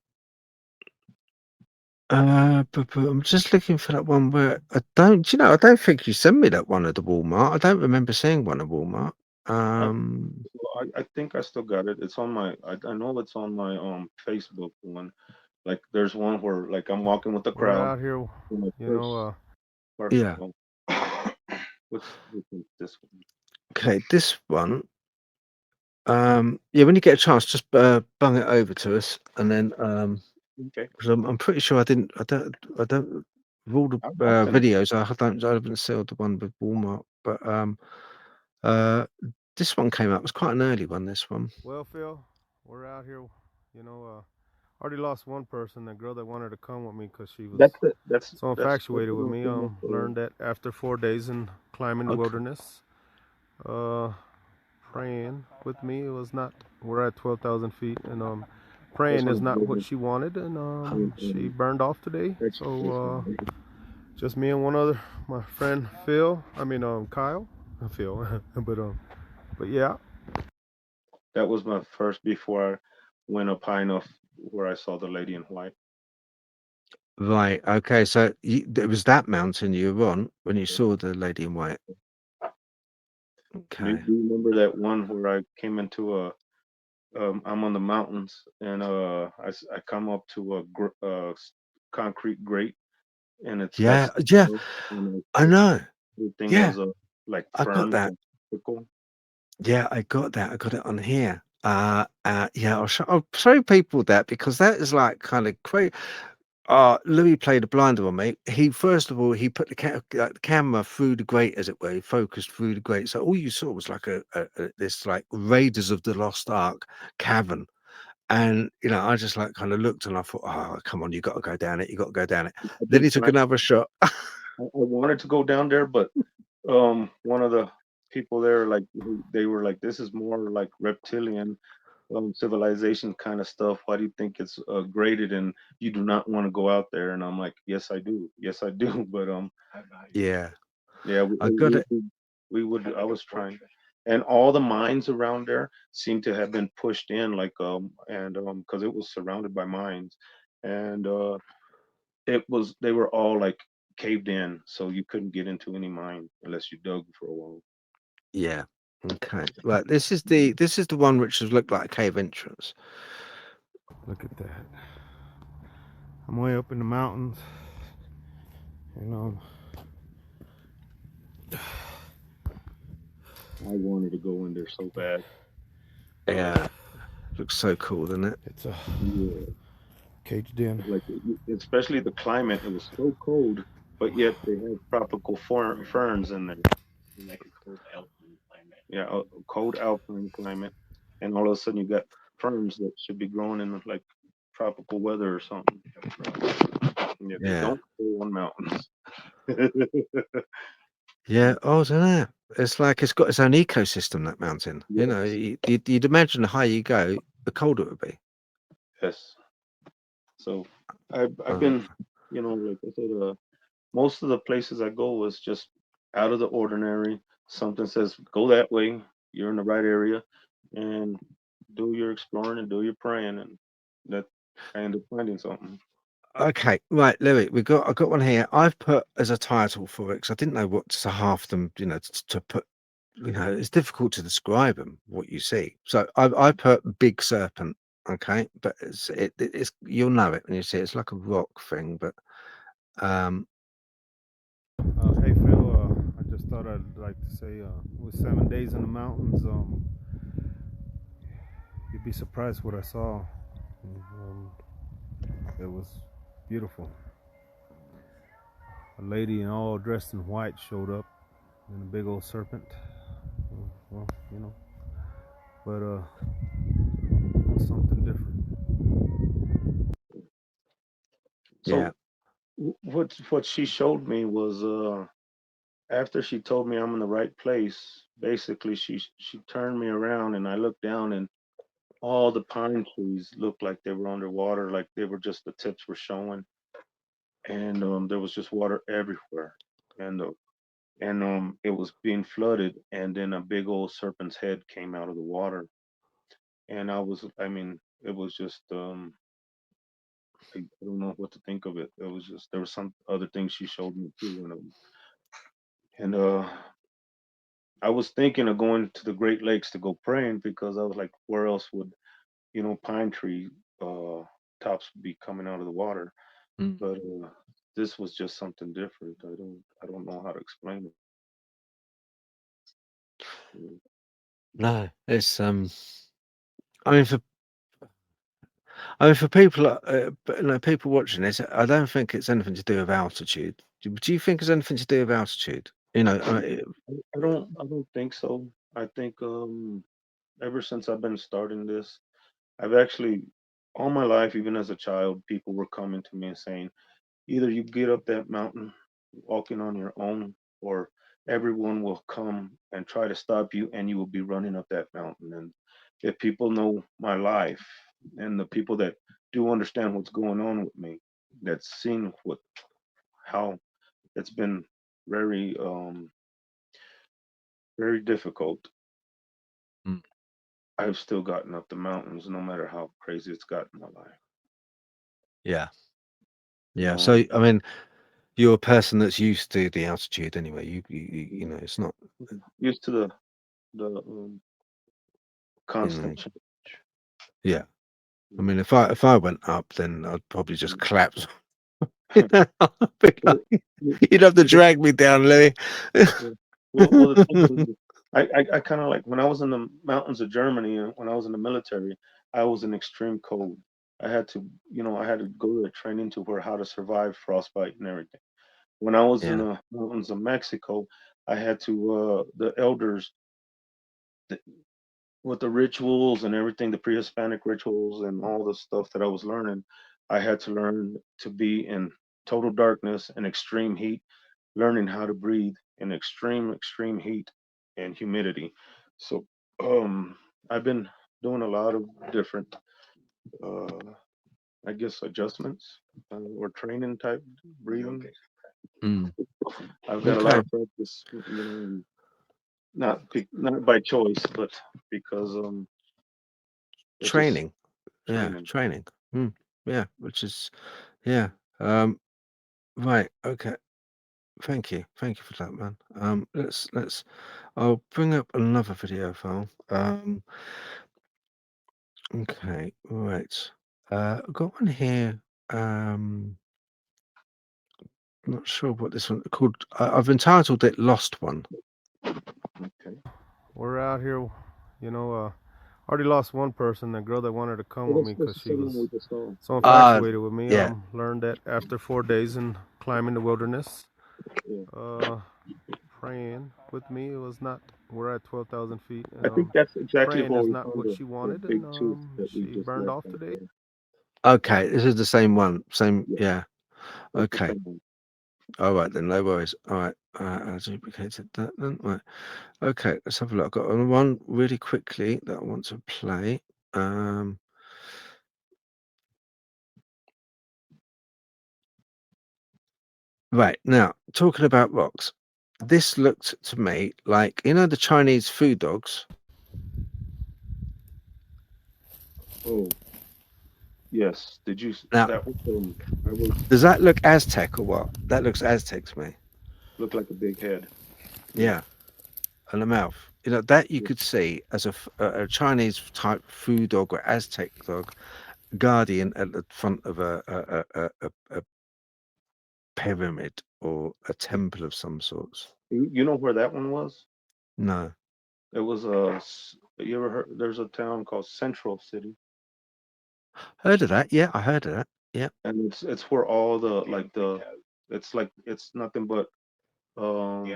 A: bu- bu- I'm just looking for that one where I don't. I don't think you sent me that one at the Walmart. I don't remember seeing one at Walmart.
B: I,
A: Um,
B: I think I still got it. It's on my. I know it's on my Facebook one. Like there's one where like I'm walking with the
C: We're
B: crowd.
C: out here,
B: And my
C: you know.
B: first part.
A: yeah.
B: Oh, which is this one?
A: Okay, this one. Yeah, when you get a chance, just bung it over to us, and then
B: Okay,
A: because I'm pretty sure I don't of all the
B: I'll send it.
A: videos I haven't seen the one with Walmart, but uh, this one came out. It was quite an early one. This one.
C: Well, Phil, we're out here, you know. Already lost one person, the girl that wanted to come with me because she was
B: That's it.
C: so
B: That's
C: infatuated
B: what
C: with
B: I'm
C: me.
B: saying.
C: Learned that after 4 days in climbing the
A: Okay.
C: wilderness, uh, praying with me. It was not. We're at 12,000 feet, and
B: That's
C: praying
B: one
C: is
B: of
C: not what
B: the
C: she wanted, and she
B: um,
C: burned off today.
B: exercise.
C: So just me and one other, my friend Phil. I mean Kyle, Phil, but yeah.
B: That was my first before I went up high enough where I saw the lady in white.
A: Right. Okay. So it was that mountain you were on when you saw the lady in white.
B: Do
A: Okay.
B: you remember that one where I came into a I'm on the mountains and I come up to a concrete grate and it's got
A: Yeah. Yeah.
B: snow and
A: I know.
B: everything
A: Yeah.
B: has like
A: I got
B: ferns
A: that.
B: and prickle.
A: Yeah, I got that. I got it on here. Yeah, I'll show people that because that is like kind of crazy. Louis played a blinder on me. He first of all he put the camera through the grate, as it were. He focused through the grate, so all you saw was like this like Raiders of the Lost Ark cavern. And I just like kind of looked and I thought, oh, come on, you got to go down it. You got to go down it.
B: I've
A: Then
B: been
A: he took
B: trying.
A: another shot.
B: I wanted to go down there, but one of the people there like they were like, this is more like reptilian civilization kind of stuff. Why do you think it's graded and you do not want to go out there? And I'm like, yes, I do. Yes, I do. But
A: Yeah,
B: yeah,
A: I got it.
B: we would. I was trying, and all the mines around there seem to have been pushed in, like and because it was surrounded by mines, and it was they were all like caved in, so you couldn't get into any mine unless you dug for a while.
A: Yeah. Okay. Right. This is the one which has looked like a cave entrance.
C: Look at that. I'm way up in the mountains, you know.
B: I wanted to go in there so bad. Uh,
A: Yeah. Looks so cool, doesn't it?
C: It's a
B: yeah,
C: caged in.
B: like especially the climate, it was so cold, but yet they had tropical ferns in there. Like a cold alpine climate. Yeah, a cold alpine climate, and all of a sudden you got ferns that should be growing in like tropical weather or something. Yeah, they
A: Yeah.
B: don't grow on mountains.
A: Yeah. Oh, I don't know. It's like it's got its own ecosystem, that mountain.
B: Yes,
A: You'd imagine the higher you go, the colder it would be.
B: yes. So I've
A: Uh,
B: been, like I said, most of the places I go is just out of the ordinary. Something says go that way, you're in the right area, and do your exploring and do your praying, and that I end up finding something.
A: okay. Right, Louis, I got one here. I've put as a title for it because I didn't know what to half them, to put. It's difficult to describe them, what you see. So I put big serpent. Okay, but it's you'll know it when you see it. It's like a rock thing, but um,
C: Hey Phil, I just thought I'd like to say, with 7 days in the mountains, you'd be surprised what I saw. Um, it was beautiful. A lady in all dressed in white showed up, and a big old serpent. Well, but it was something different.
A: yeah,
B: So what she showed me was after she told me I'm in the right place, basically she turned me around and I looked down and all the pine trees looked like they were underwater, like they were just the tips were showing, and there was just water everywhere, and it was being flooded, and then a big old serpent's head came out of the water, and I mean, it was just I don't know what to think of it. It was just there was some other things she showed me too, and I was thinking of going to the Great Lakes to go praying because I was like, where else would pine tree uh, tops be coming out of the water?
A: Mm.
B: But this was just something different. I don't know how to explain it. Mm.
A: No, it's I mean, for people, people watching this, I don't think it's anything to do with altitude. Do you think it's anything to do with altitude?
B: I don't think so. I think ever since I've been starting this, I've actually all my life, even as a child, people were coming to me and saying, either you get up that mountain walking on your own, or everyone will come and try to stop you, and you will be running up that mountain. And if people know my life, and the people that do understand what's going on with me, that's seen how it's been very very difficult.
A: Mm,
B: I've still gotten up the mountains, no matter how crazy it's gotten in my life.
A: yeah,
B: You
A: yeah.
B: know,
A: So I mean, you're a person that's used to the altitude anyway. It's not,
B: used to the
A: you
B: constant
A: know,
B: change.
A: yeah. I
B: Mm.
A: mean, if I went up, then I'd probably just
B: Mm.
A: collapse. I'd be
B: Well,
A: like,
B: you-
A: you'd have to
B: the-
A: drag me down, Louis.
B: yeah. Well, the thing is, I kind of like when I was in the mountains of Germany and when I was in the military, I was in extreme cold. I had to go to a training to where how to survive frostbite and everything. When I was in
A: Yeah,
B: the mountains of Mexico, I had to the elders with the rituals and everything, the pre-Hispanic rituals and all the stuff that I was learning, I had to learn to be in total darkness and extreme heat, learning how to breathe in extreme heat and humidity. So I've been doing a lot of different, uh, I guess, adjustments or training type breathing.
A: mm,
B: I've got a lot
A: okay.
B: of practice, and not by choice, but because it just
A: Training, yeah,
B: training.
A: training. Mm, yeah, which is, yeah. Um, right. Okay. Thank you for that, man. Let's. I'll bring up another video file. Okay, right. I've got one here. Um, not sure what this one called. I've entitled it "Lost One."
B: Okay.
C: We're out here, already lost one person, the girl that wanted to come with me
B: That's
C: because
B: the
C: she
B: same one we
C: was
B: just saw.
C: so
B: Yeah,
C: infatuated with me.
A: Yeah.
C: Learned that after 4 days in climbing the wilderness,
B: yeah.
C: uh, praying with me, it was not. We're at 12,000 feet,
B: I
C: and
B: think that's exactly
C: praying
B: where
C: is
B: we
C: not
B: found
C: what
B: the,
C: she
B: the
C: wanted, and
B: big tooth that we
C: she
B: just
C: burned
B: left
C: off
B: right
C: today.
B: there.
A: Okay, this is the same one. Same.
B: Yeah,
A: Yeah.
B: that's the
A: Okay.
B: same one.
A: All right then. No worries. All right. I duplicated that then. Right. Okay. Let's have a look. I've got one really quickly that I want to play. Um. Right now, talking about rocks, this looked to me like the Chinese food dogs.
B: Oh, yes.
A: Now,
B: That was I was
A: does that look Aztec or what? That looks Aztec to me.
B: looked like a big head. Yeah.
A: Yeah, and the mouth. That you
B: Yeah.
A: could see as a Chinese type food dog or Aztec dog guardian at the front of a pyramid or a temple of some sorts.
B: You know where that one was?
A: No,
B: It was you ever heard there's a town called Central City,
A: heard of that? Yeah, I heard of that. Yeah,
B: and it's where all the it's nothing but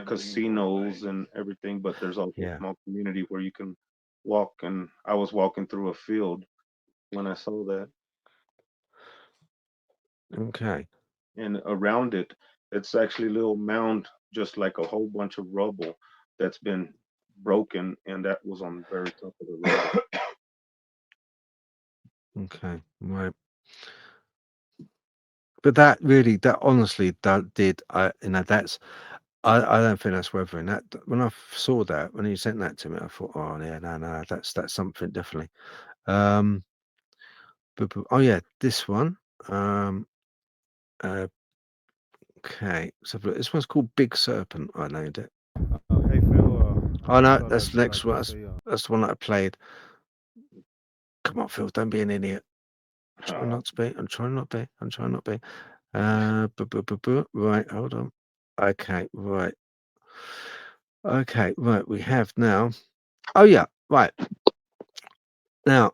B: casinos and everything, but there's also a
A: yeah.
B: small community where you can walk. And I was walking through a field when I saw that,
A: Okay,
B: and around it, it's actually a little mound, just like a whole bunch of rubble that's been broken, and that was on the very top of the rubble.
A: okay, right. But that honestly, that did, that's, I don't think that's weathering. When I saw that, when you sent that to me, I thought, oh yeah, no, that's something definitely. Um, oh yeah, this one. Um, uh, okay, so this one's called Big Serpent. I named it.
C: Hey Phil,
A: Oh
C: I
A: no,
C: thought
A: that's
C: I'd
A: the next
C: like
A: one.
C: to say,
A: That's the one that I played. Come on, Phil, don't be an idiot. Try not to be. I'm trying not to be. I'm trying not to be. Right, hold on. Okay, right. Okay, right. We have now. Oh yeah, right. Now,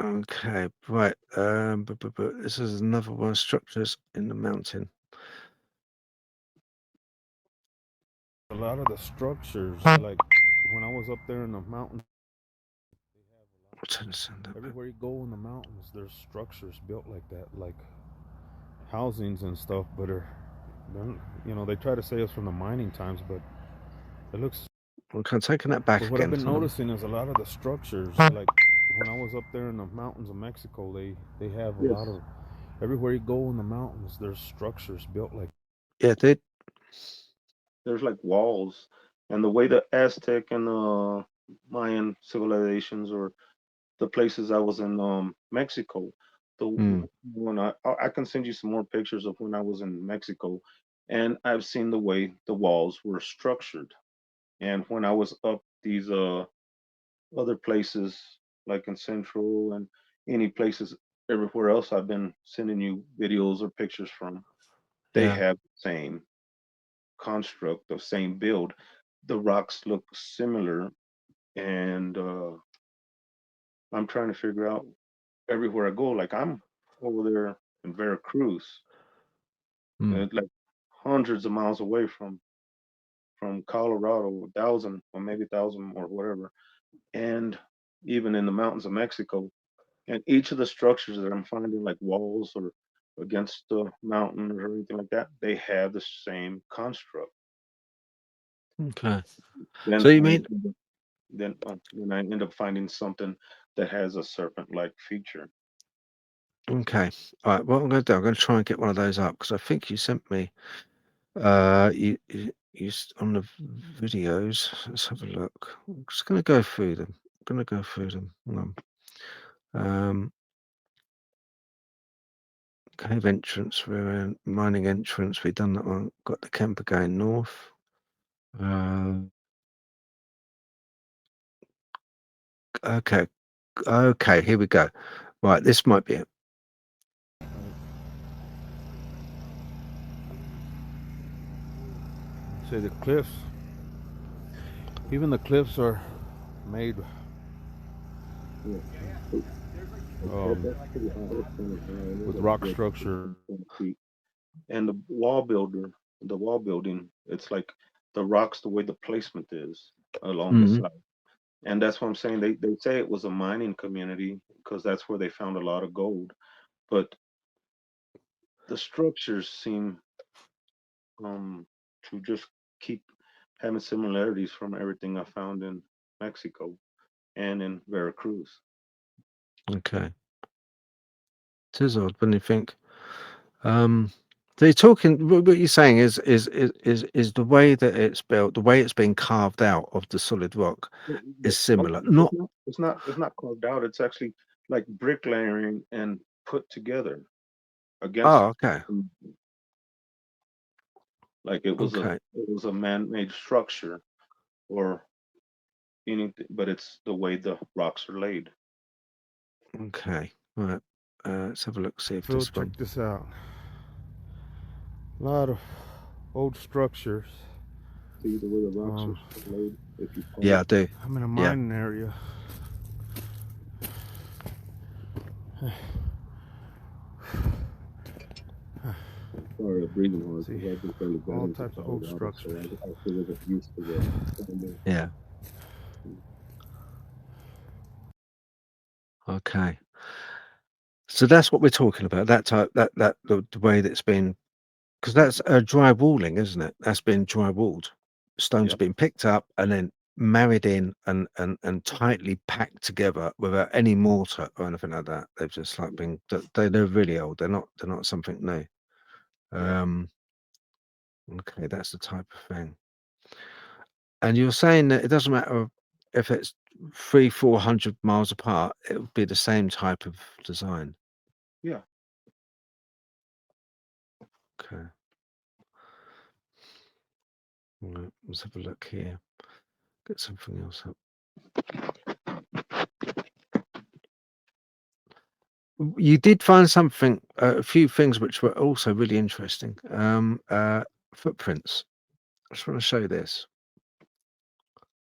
A: okay, right. This is another one. Structures in the mountain.
C: a lot of the structures, like when I was up there in the mountains, they have a lot
A: I'll turn the sound
C: of,
A: up.
C: everywhere you go in the mountains, there's structures built like that, like housings and stuff. But they try to say it's from the mining times, but it looks.
A: Okay, taking that back
C: But what I've
A: again.
C: been
A: Hold on.
C: noticing is a lot of the structures, like when I was up there in the mountains of Mexico, they have a lot
B: Yes,
C: of, everywhere you go in the mountains, there's structures built like.
A: Yeah, dude.
B: there's like walls, and the way the Aztec and Mayan civilizations, or the places I was in Mexico, the
A: Hmm.
B: when I can send you some more pictures of when I was in Mexico, and I've seen the way the walls were structured. And when I was up these other places like in Central and any places everywhere else I've been sending you videos or pictures from, they
A: Yeah.
B: have the same construct, the same build. The rocks look similar, and I'm trying to figure out everywhere I go. Like I'm over there in Veracruz,
A: Hmm.
B: like hundreds of miles away from Colorado, 1,000 or maybe 1,000 or whatever, and even in the mountains of Mexico. And each of the structures that I'm finding, like walls or against the mountain or anything like that, they have the same construct.
A: Okay.
B: Then
A: So you
B: I
A: mean
B: end up, then I end up finding something that has a serpent-like feature.
A: okay? All right. What I'm going to do, I'm going to try and get one of those up because I think you sent me. On the videos. Let's have a look. I'm just going to go through them. I'm going to go through them. Hang on. Um, Cave entrance. We're in mining entrance. We've done that one. Got the camper going north. Uh, okay. Okay. Here we go. Right. This might be it.
C: Say the cliffs, even the cliffs are made
B: Yeah. It- that's pretty high. That's 20 high, and
C: with
B: it looks
C: rock
B: good.
C: structure.
B: 20 feet. And the wall building, it's like the rocks, the way the placement is along the
A: Mm,
B: side. And that's what I'm saying. They say it was a mining community because that's where they found a lot of gold. But the structures seem to just keep having similarities from everything I found in Mexico and in Veracruz.
A: okay. It is odd when you think. Um, so you're talking. What you're saying is the way that it's built, the way it's been carved out of the solid rock is
B: Oh,
A: similar.
B: it's
A: Not.
B: not. It's not carved out. It's actually like bricklayering and put together against.
A: Oh, okay.
B: Like
A: Okay.
B: it was a man-made structure or anything, but it's the way the rocks are laid.
A: Okay. Right. Let's have a look. See if
C: Phil,
A: this
C: check
A: one.
C: this out. A lot of old structures.
B: See the way the rocks
C: Um,
B: are laid. If you
A: Yeah,
B: point,
A: I do.
C: I'm in a
A: Yeah.
C: mining area.
B: sorry, I'm breathing hard
C: See,
B: because I've been fairly bad
C: all
B: into
C: types of old
B: Colorado, so
C: structures.
B: I still wasn't used to the climate.
A: Yeah. Okay. So that's what we're talking about. That type. The way that's been because that's dry walling, isn't it? That's been dry walled. Stones
B: Yeah,
A: been picked up and then married in and tightly packed together without any mortar or anything like that. They've just like been. They're really old. They're not something new.
B: yeah,
A: Um. Okay, that's the type of thing. And you're saying that it doesn't matter if it's 300-400 miles apart, it would be the same type of design.
B: yeah.
A: Okay. Right, let's have a look here. Get something else up. You did find something, a few things which were also really interesting. Footprints. I just want to show this.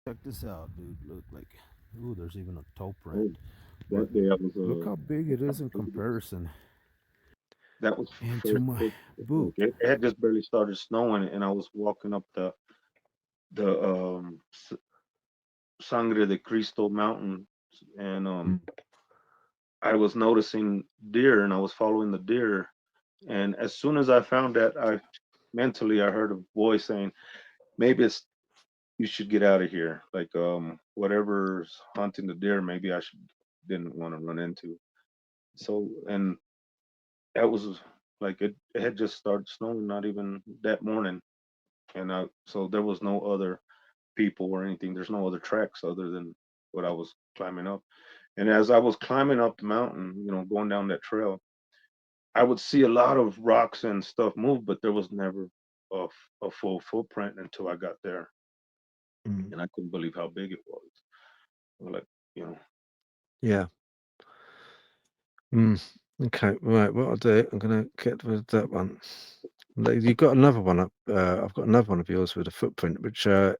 C: Check this out, dude. Look like, ooh, there's even a toe print.
B: Oh,
C: But
B: that day I was
C: look how big it is in comparison.
B: that was
C: And to
B: first
C: my
B: like
C: boot.
B: it had just barely started snowing, and I was walking up the Sangre de Cristo mountain, and
A: Mm.
B: I was noticing deer, and I was following the deer, and as soon as I found that, I mentally I heard a voice saying, maybe it's you should get out of here, like whatever's hunting the deer, maybe I should didn't want to run into. So and that was like it had just started snowing, not even that morning, and so there was no other people or anything. There's no other tracks other than what I was climbing up. And as I was climbing up the mountain, going down that trail, I would see a lot of rocks and stuff move, but there was never a full footprint until I got there,
A: Mm.
B: and I couldn't believe how big it was. Like, you know,
A: Yeah. Mm. Okay. Right. What I'll do, I'm going to get rid of that one. You've got another one up. I've got another one of yours with a footprint, which for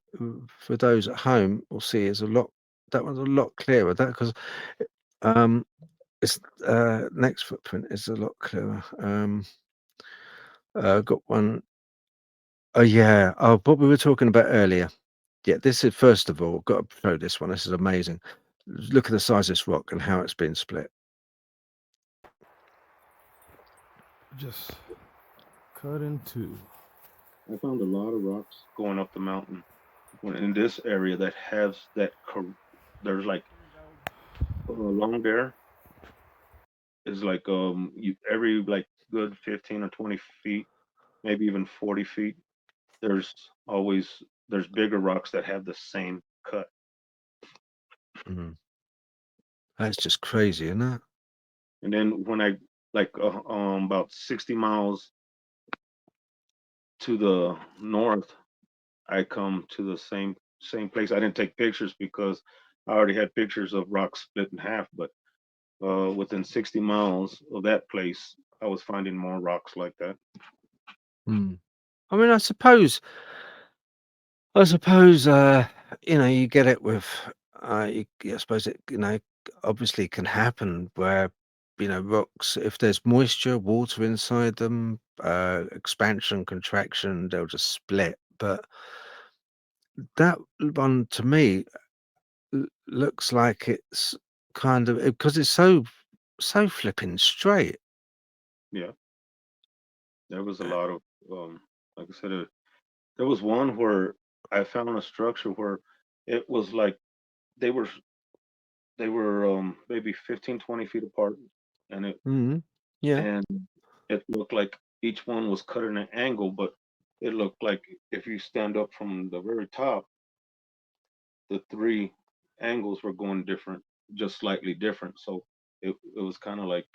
A: those at home will see is a lot. That one's a lot clearer. That because um, it's next footprint is a lot clearer. Got one. Oh yeah. Oh, what we were talking about earlier. Yeah, this is first of all, got to show this one. This is amazing. Look at the size of this rock and how it's been split.
C: Just cut in two.
B: I found a lot of rocks going up the mountain when in this area that has there's like along there is like you every like good 15 or 20 feet, maybe even 40 feet, there's there's bigger rocks that have the same cut.
A: Mm. That's just crazy, isn't it?
B: And then when I like about 60 miles to the north, I come to the same place. I didn't take pictures because I already had pictures of rocks split in half, but within 60 miles of that place, I was finding more rocks like that.
A: Mm. I mean, I suppose, you get it with, I suppose it, obviously can happen where, rocks, if there's moisture, water inside them, expansion, contraction, they'll just split. But that one to me looks like it's kind of because it's so flipping straight.
B: Yeah, there was a lot of like I said, there was one where I found a structure where it was like they were they were maybe 15, 20 feet apart, and
A: Mhm. Yeah.
B: and it looked like each one was cut at an angle, but it looked like if you stand up from the very top, the three angles were going different, just slightly different. So it was kind of like,